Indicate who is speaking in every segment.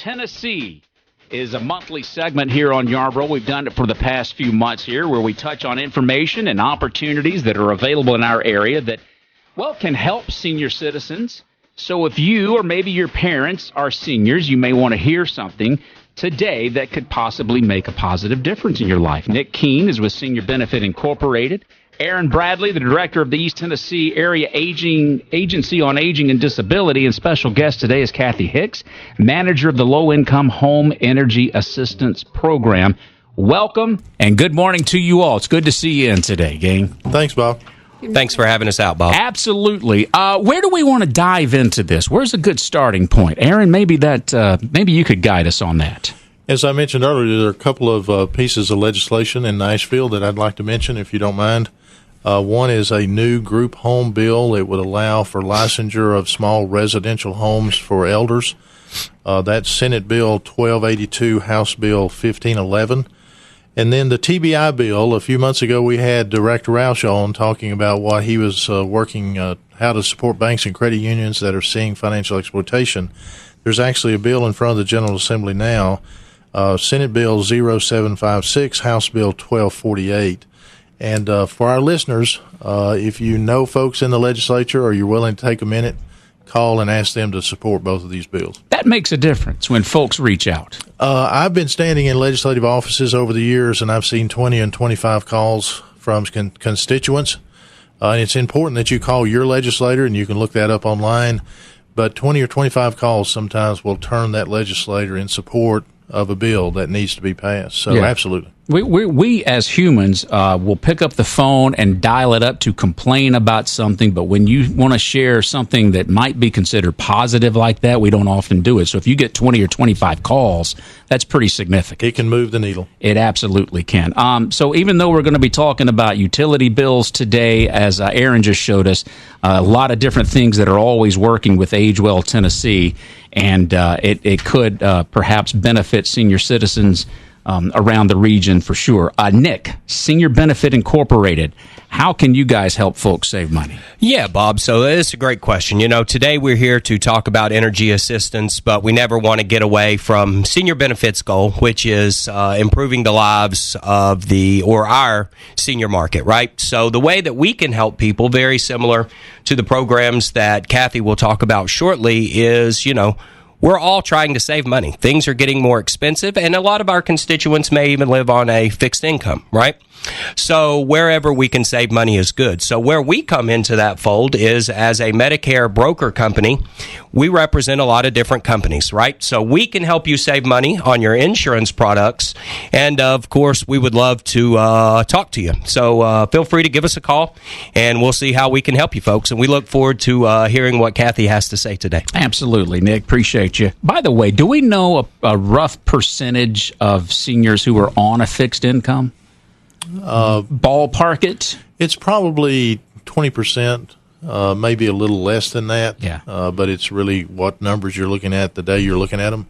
Speaker 1: Tennessee is a monthly segment here on Yarborough. We've done it for the past few months here, where we touch on information and opportunities that are available in our area that, well, can help senior citizens. So if you or maybe your parents are seniors, you may want to hear something today that could possibly make a positive difference in your life. Nick Keene is with Senior Benefit Incorporated. Aaron Bradley, the director of the East Tennessee Area Agency on Aging and Disability, and special guest today is Kathy Hicks, manager of the Low Income Home Energy Assistance Program. Welcome and good morning to you all. It's good to see you in today, gang.
Speaker 2: Thanks, Bob.
Speaker 3: Thanks for having us out, Bob.
Speaker 1: Absolutely. Where do we want to dive into this? Where's a good starting point? Aaron, maybe you could guide us on that.
Speaker 2: As I mentioned earlier, there are a couple of pieces of legislation in Nashville that I'd like to mention, if you don't mind. One is a new group home bill. It would allow for licensure of small residential homes for elders. That's Senate Bill 1282, House Bill 1511. And then the TBI bill, a few months ago we had Director Roush on talking about what he was working, how to support banks and credit unions that are seeing financial exploitation. There's actually a bill in front of the General Assembly now, Senate Bill 0756, House Bill 1248. And for our listeners, if you know folks in the legislature or you're willing to take a minute, call and ask them to support both of these bills.
Speaker 1: That makes a difference when folks reach out.
Speaker 2: I've been standing in legislative offices over the years, and I've seen 20 and 25 calls from constituents. And it's important that you call your legislator, and you can look that up online. But 20 or 25 calls sometimes will turn that legislator in support of a bill that needs to be passed. So, yeah. Absolutely.
Speaker 1: We as humans will pick up the phone and dial it up to complain about something, but when you want to share something that might be considered positive like that, we don't often do it. So if you get 20 or 25 calls, that's pretty significant.
Speaker 2: It can move the needle.
Speaker 1: It absolutely can. So even though we're going to be talking about utility bills today, as Aaron just showed us, a lot of different things that are always working with AgeWell Tennessee, and it could perhaps benefit senior citizens around the region for sure. Nick, Senior Benefit Incorporated, how can you guys help folks save money?
Speaker 3: Yeah, Bob, so it's a great question. You know, today we're here to talk about energy assistance, but we never want to get away from Senior Benefit's goal, which is improving the lives of our senior market, right? So the way that we can help people, very similar to the programs that Kathy will talk about shortly, is, we're all trying to save money. Things are getting more expensive, and a lot of our constituents may even live on a fixed income, right? So wherever we can save money is good. So where we come into that fold is as a Medicare broker company. We represent a lot of different companies, right? So we can help you save money on your insurance products. And, of course, we would love to talk to you. So feel free to give us a call, and we'll see how we can help you, folks. And we look forward to hearing what Kathy has to say today.
Speaker 1: Absolutely, Nick. Appreciate you. By the way, do we know a rough percentage of seniors who are on a fixed income? Ballpark it?
Speaker 2: It's probably 20%, maybe a little less than that.
Speaker 1: Yeah.
Speaker 2: But it's really what numbers you're looking at the day you're looking at them.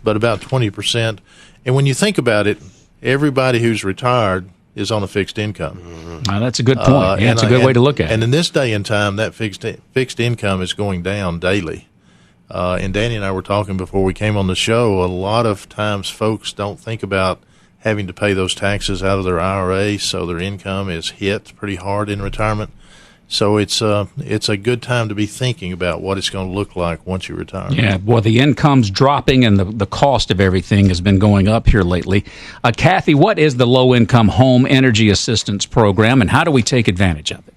Speaker 2: But about 20%. And when you think about it, everybody who's retired is on a fixed income.
Speaker 1: Mm-hmm. That's a good point. That's a good way to look at it.
Speaker 2: And in this day and time, that fixed income is going down daily. And Danny and I were talking before we came on the show, a lot of times folks don't think about having to pay those taxes out of their IRA, so their income is hit pretty hard in retirement. So it's a good time to be thinking about what it's going to look like once you retire.
Speaker 1: Yeah, well, the income's dropping and the cost of everything has been going up here lately. Kathy, what is the Low Income Home Energy Assistance Program, and how do we take advantage of it?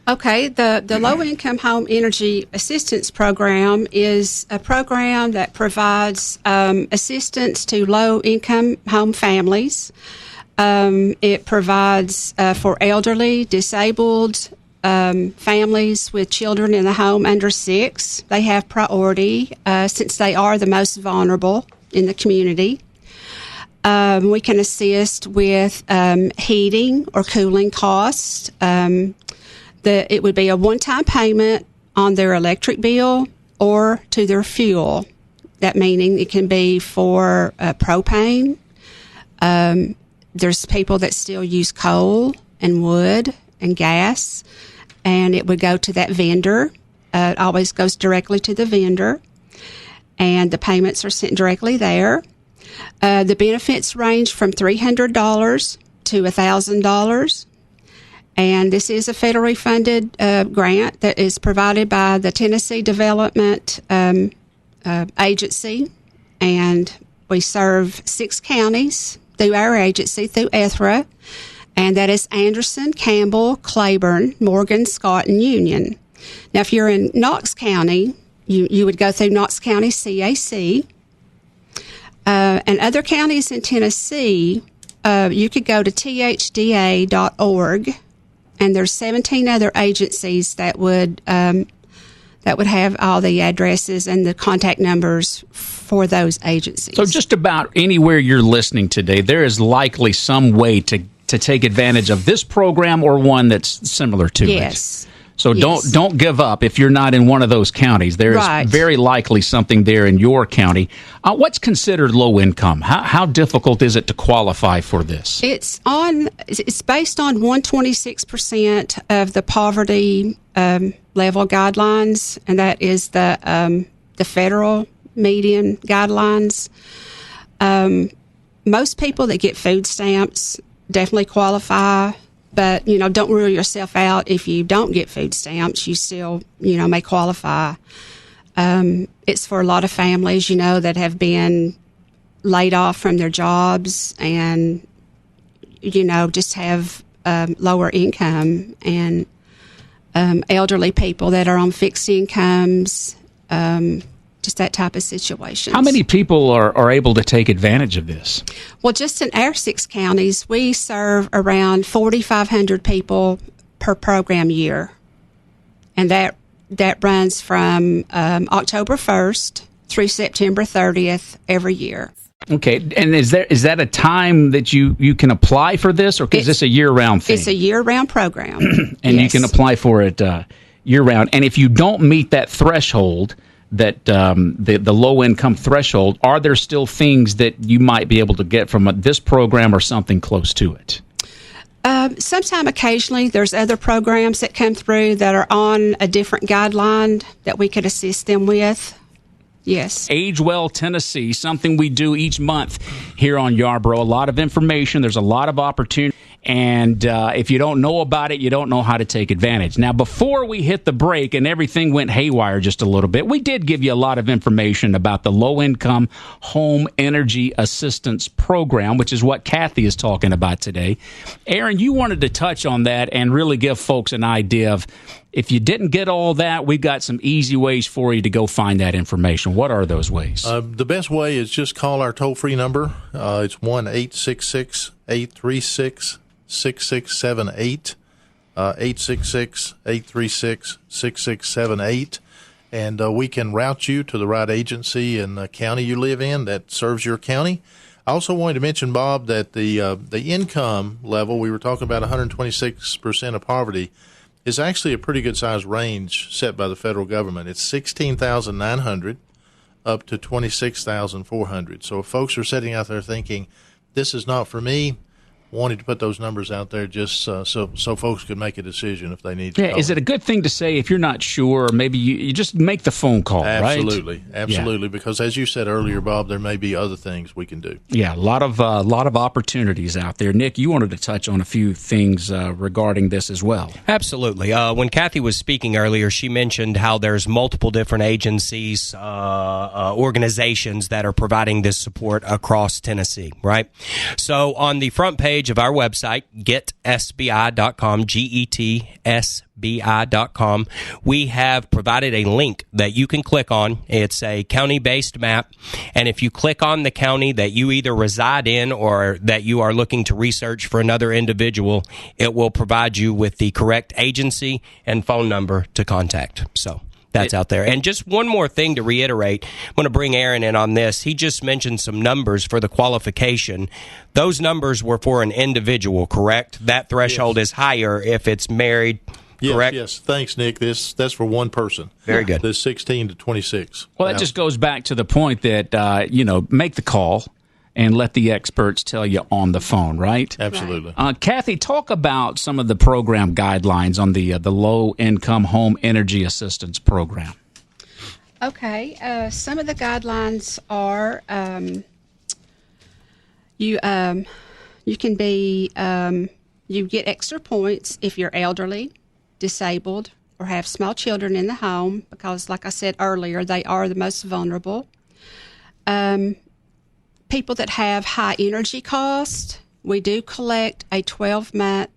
Speaker 4: Okay, the Low Income Home Energy Assistance Program is a program that provides assistance to low income home families. It provides for elderly, disabled families with children in the home under 6. They have priority since they are the most vulnerable in the community. We can assist with heating or cooling costs. It would be a one-time payment on their electric bill or to their fuel. That meaning it can be for propane. There's people that still use coal and wood and gas, and it would go to that vendor. It always goes directly to the vendor. and the payments are sent directly there. The benefits range from $300 to $1,000. And this is a federally funded grant that is provided by the Tennessee Development Agency. And we serve 6 counties through our agency, through ETHRA. And that is Anderson, Campbell, Claiborne, Morgan, Scott, and Union. Now, if you're in Knox County, you would go through Knox County CAC. And other counties in Tennessee, you could go to thdA.org. And there's 17 other agencies that would have all the addresses and the contact numbers for those agencies.
Speaker 1: So just about anywhere you're listening today, there is likely some way to take advantage of this program or one that's similar to it.
Speaker 4: Yes.
Speaker 1: So don't give up if you're not in one of those counties. There is very likely something there in your county. What's considered low income? How difficult is it to qualify for this?
Speaker 4: It's based on 126% of the poverty level guidelines, and that is the federal median guidelines. Most people that get food stamps definitely qualify. But, don't rule yourself out. If you don't get food stamps, you still, may qualify. It's for a lot of families, that have been laid off from their jobs and, just have lower income, and elderly people that are on fixed incomes, just that type of situation.
Speaker 1: How many people are able to take advantage of this?
Speaker 4: Well, just in our 6 counties, we serve around 4,500 people per program year. And that runs from October 1st through September 30th every year.
Speaker 1: Okay. And is that a time that you can apply for this, or is this a year-round thing?
Speaker 4: It's a year-round program.
Speaker 1: And
Speaker 4: yes.
Speaker 1: You can apply for it year-round. And if you don't meet that threshold, that the low-income threshold, are there still things that you might be able to get from this program or something close to it?
Speaker 4: Sometime occasionally there's other programs that come through that are on a different guideline that we could assist them with. Yes.
Speaker 1: Age Well Tennessee, something we do each month here on Yarborough. A lot of information. There's a lot of opportunity. And if you don't know about it, you don't know how to take advantage. Now, before we hit the break and everything went haywire just a little bit, we did give you a lot of information about the Low-Income Home Energy Assistance Program, which is what Kathy is talking about today. Aaron, you wanted to touch on that and really give folks an idea of, if you didn't get all that, we've got some easy ways for you to go find that information. What are those ways?
Speaker 2: The best way is just call our toll-free number. It's 1-866-836-6678, 866-836-6678, and we can route you to the right agency in the county you live in that serves your county. I also wanted to mention, Bob, that the income level, we were talking about 126% of poverty, is actually a pretty good-sized range set by the federal government. It's $16,900 up to $26,400. So if folks are sitting out there thinking, this is not for me, wanted to put those numbers out there just so folks could make a decision if they need to.
Speaker 1: Yeah, is it a good thing to say if you're not sure, maybe you just make the phone call,
Speaker 2: Absolutely.
Speaker 1: right?
Speaker 2: Absolutely, because as you said earlier, Bob, there may be other things we can do.
Speaker 1: Yeah, a lot of opportunities out there. Nick, you wanted to touch on a few things regarding this as well.
Speaker 3: Absolutely. When Kathy was speaking earlier, she mentioned how there's multiple different agencies, organizations that are providing this support across Tennessee, right? So on the front page of our website, getsbi.com, GETSBI.com, we have provided a link that you can click on. It's a county-based map, and if you click on the county that you either reside in or that you are looking to research for another individual, it will provide you with the correct agency and phone number to contact. So that's out there. And just one more thing to reiterate, I'm going to bring Aaron in on this. He just mentioned some numbers for the qualification. Those numbers were for an individual, correct? That threshold is higher if it's married, correct?
Speaker 2: Yes. Thanks, Nick. That's for one person.
Speaker 3: Very good.
Speaker 2: The 16 to 26.
Speaker 1: Well, that just goes back to the point that, make the call and let the experts tell you on the phone, right?
Speaker 2: Absolutely.
Speaker 1: Kathy, talk about some of the program guidelines on the Low-Income Home Energy Assistance Program.
Speaker 4: Okay. Some of the guidelines are you can be you get extra points if you're elderly, disabled, or have small children in the home because, like I said earlier, they are the most vulnerable. People that have high energy cost, we do collect a 12-month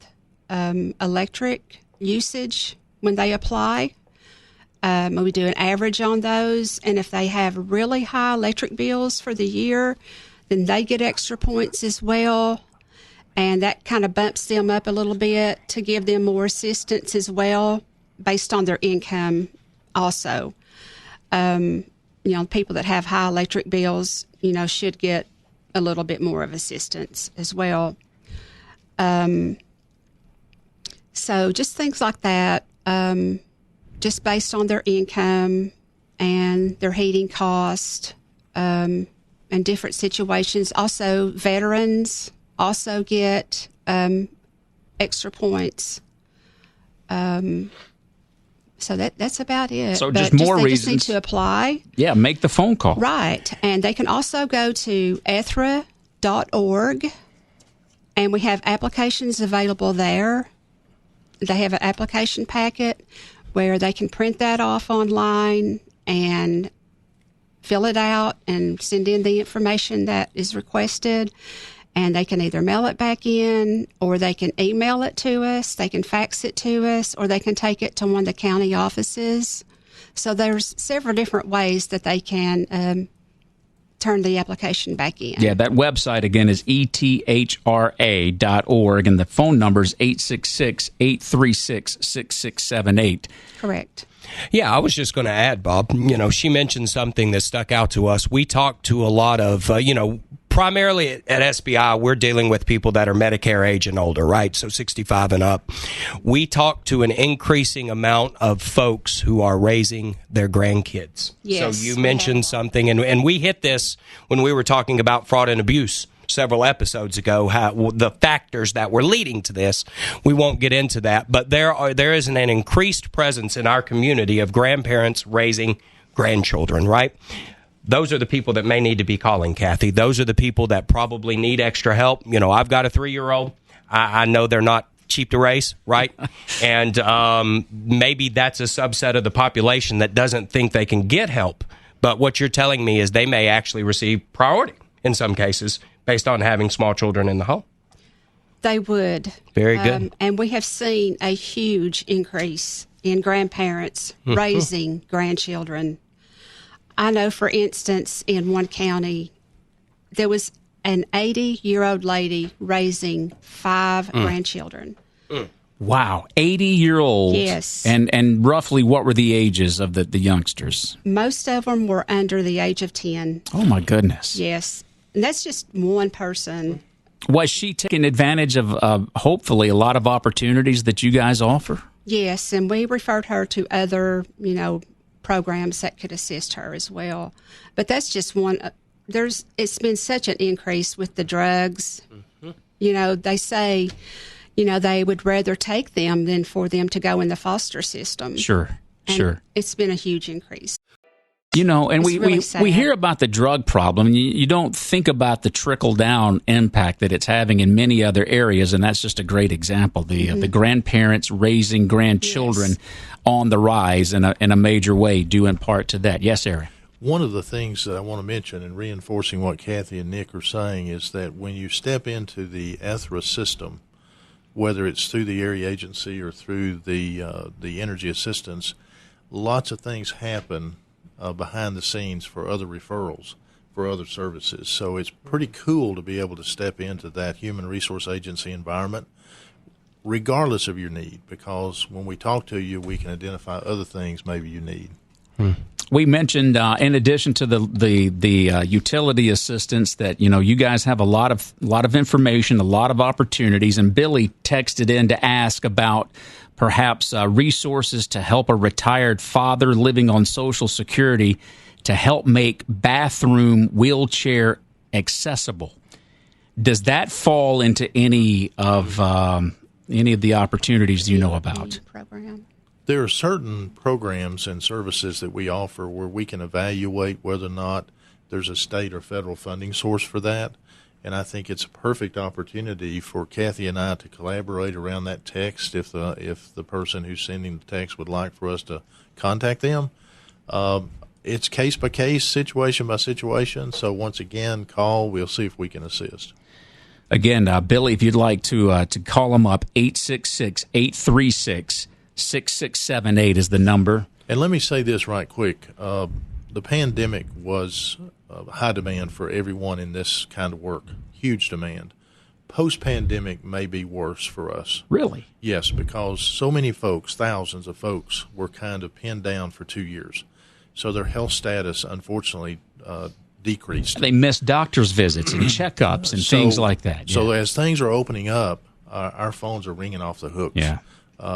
Speaker 4: electric usage when they apply. We do an average on those, and if they have really high electric bills for the year, then they get extra points as well, and that kind of bumps them up a little bit to give them more assistance as well based on their income also. People that have high electric bills, should get a little bit more of assistance as well. So just things like that, just based on their income and their heating cost, and different situations. Also, veterans also get extra points. So that's about it.
Speaker 1: So just more
Speaker 4: they
Speaker 1: reasons.
Speaker 4: Just need to apply.
Speaker 1: Yeah, make the phone call.
Speaker 4: Right. And they can also go to ethra.org, and we have applications available there. They have an application packet where they can print that off online and fill it out and send in the information that is requested. And they can either mail it back in, or they can email it to us, they can fax it to us, or they can take it to one of the county offices. So there's several different ways that they can turn the application back in.
Speaker 1: Yeah, that website again is ethra.org, and the phone number is 866-836-6678.
Speaker 4: Correct.
Speaker 3: Yeah, I was just going to add, Bob, she mentioned something that stuck out to us. We talked to a lot of, primarily at SBI, we're dealing with people that are Medicare age and older, right? So 65 and up. We talk to an increasing amount of folks who are raising their grandkids.
Speaker 4: Yes,
Speaker 3: so you mentioned something, and we hit this when we were talking about fraud and abuse several episodes ago, how the factors that were leading to this. We won't get into that, but there is an increased presence in our community of grandparents raising grandchildren, right? Those are the people that may need to be calling, Kathy. Those are the people that probably need extra help. I've got a 3-year-old. I know they're not cheap to raise, right? And maybe that's a subset of the population that doesn't think they can get help. But what you're telling me is they may actually receive priority in some cases based on having small children in the home.
Speaker 4: They would.
Speaker 3: Very good.
Speaker 4: And we have seen a huge increase in grandparents raising grandchildren. I know, for instance, in one county, there was an 80-year-old lady raising 5 grandchildren.
Speaker 1: Wow, 80-year-olds.
Speaker 4: Yes.
Speaker 1: And roughly what were the ages of the youngsters?
Speaker 4: Most of them were under the age of 10.
Speaker 1: Oh, my goodness.
Speaker 4: Yes. And that's just one person.
Speaker 1: Was she taking advantage of, hopefully, a lot of opportunities that you guys offer?
Speaker 4: Yes, and we referred her to other, programs that could assist her as well. But that's just one. It's been such an increase with the drugs. Mm-hmm. They say, they would rather take them than for them to go in the foster system.
Speaker 1: Sure.
Speaker 4: It's been a huge increase.
Speaker 1: And
Speaker 4: It's really sad.
Speaker 1: we hear about the drug problem, and you don't think about the trickle-down impact that it's having in many other areas, and that's just a great example. The grandparents raising grandchildren on the rise in a major way, due in part to that. Yes, Aaron?
Speaker 2: One of the things that I want to mention, in reinforcing what Kathy and Nick are saying, is that when you step into the ETHRA system, whether it's through the area agency or through the energy assistance, lots of things happen behind the scenes for other referrals, for other services. So it's pretty cool to be able to step into that human resource agency environment, regardless of your need, because when we talk to you, we can identify other things maybe you need.
Speaker 1: We mentioned, in addition to the utility assistance, that you guys have a lot of information, a lot of opportunities. And Billy texted in to ask about perhaps resources to help a retired father living on Social Security to help make bathroom wheelchair accessible. Does that fall into any of the opportunities you know about?
Speaker 4: Program.
Speaker 2: There are certain programs and services that we offer where we can evaluate whether or not there's a state or federal funding source for that. And I think it's a perfect opportunity for Kathy and I to collaborate around that text if the person who's sending the text would like for us to contact them. It's case by case, situation by situation. So once again, call. We'll see if we can assist.
Speaker 1: Again, Billy, if you'd like to call them up, 866-836-6678 is the number.
Speaker 2: And let me say this right quick. The pandemic was high demand for everyone in this kind of work, huge demand. Post-pandemic may be worse for us.
Speaker 1: Really?
Speaker 2: Yes, because so many folks, thousands of folks, were kind of pinned down for 2 years. So their health status, unfortunately, decreased.
Speaker 1: They missed doctor's visits and checkups and things like that. Yeah.
Speaker 2: So as things are opening up, our phones are ringing off the hooks.
Speaker 1: Yeah.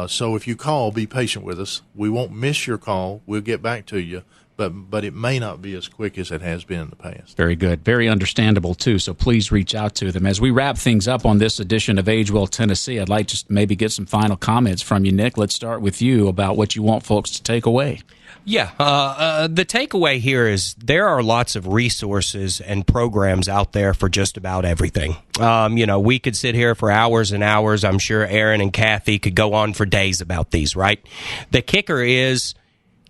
Speaker 2: So if you call, be patient with us. We won't miss your call. We'll get back to you. But it may not be as quick as it has been in the past.
Speaker 1: Very good. Very understandable, too. So please reach out to them. As we wrap things up on this edition of Age Well Tennessee, I'd like to maybe get some final comments from you, Nick. Let's start with you about what you want folks to take away.
Speaker 3: Yeah, the takeaway here is there are lots of resources and programs out there for just about everything. We could sit here for hours and hours. I'm sure Aaron and Kathy could go on for days about these, right? The kicker is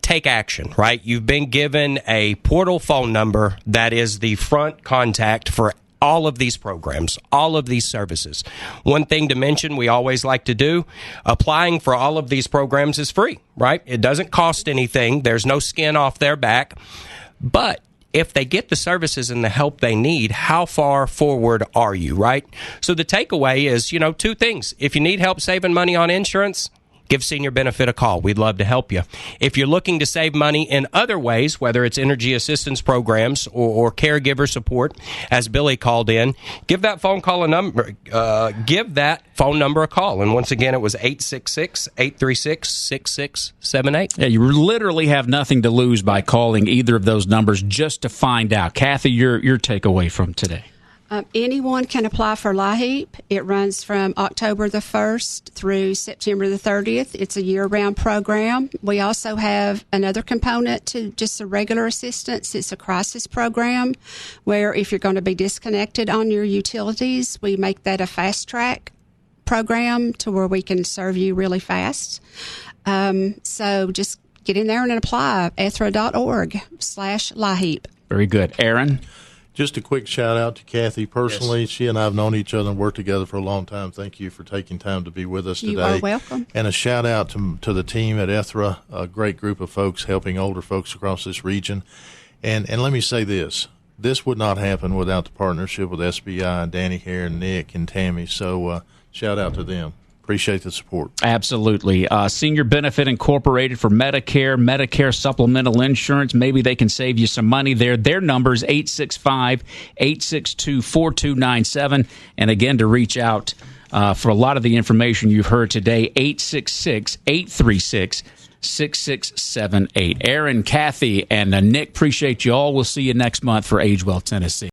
Speaker 3: take action, right? You've been given a portal phone number that is the front contact for all of these programs, all of these services. One thing to mention we always like to do, applying for all of these programs is free, right? It doesn't cost anything. There's no skin off their back. But if they get the services and the help they need, how far forward are you, right? So the takeaway is, two things. If you need help saving money on insurance, give Senior Benefit a call. We'd love to help you. If you're looking to save money in other ways, whether it's energy assistance programs or caregiver support, as Billy called in, give that phone number a call. And once again, it was 866-836-6678.
Speaker 1: Yeah, you literally have nothing to lose by calling either of those numbers just to find out. Kathy, your takeaway from today.
Speaker 4: Anyone can apply for LIHEAP. It runs from October the 1st through September the 30th. It's a year-round program. We also have another component to just a regular assistance. It's a crisis program where if you're going to be disconnected on your utilities, we make that a fast-track program to where we can serve you really fast. So just get in there and apply, ethra.org/LIHEAP.
Speaker 1: Very good. Aaron?
Speaker 2: Just a quick shout out to Kathy personally. Yes. She and I have known each other and worked together for a long time. Thank you for taking time to be with us today.
Speaker 4: You are welcome.
Speaker 2: And a shout out to the team at Ethra, a great group of folks helping older folks across this region. And let me say this. This would not happen without the partnership with SBI and Danny Hare and Nick and Tammy. So shout out to them. Appreciate the support.
Speaker 1: Absolutely. Senior Benefit Incorporated for Medicare supplemental insurance. Maybe they can save you some money there. Their number is 865-862-4297. And again, to reach out for a lot of the information you've heard today, 866-836-6678. Aaron, Kathy, and Nick, appreciate you all. We'll see you next month for Age Well Tennessee.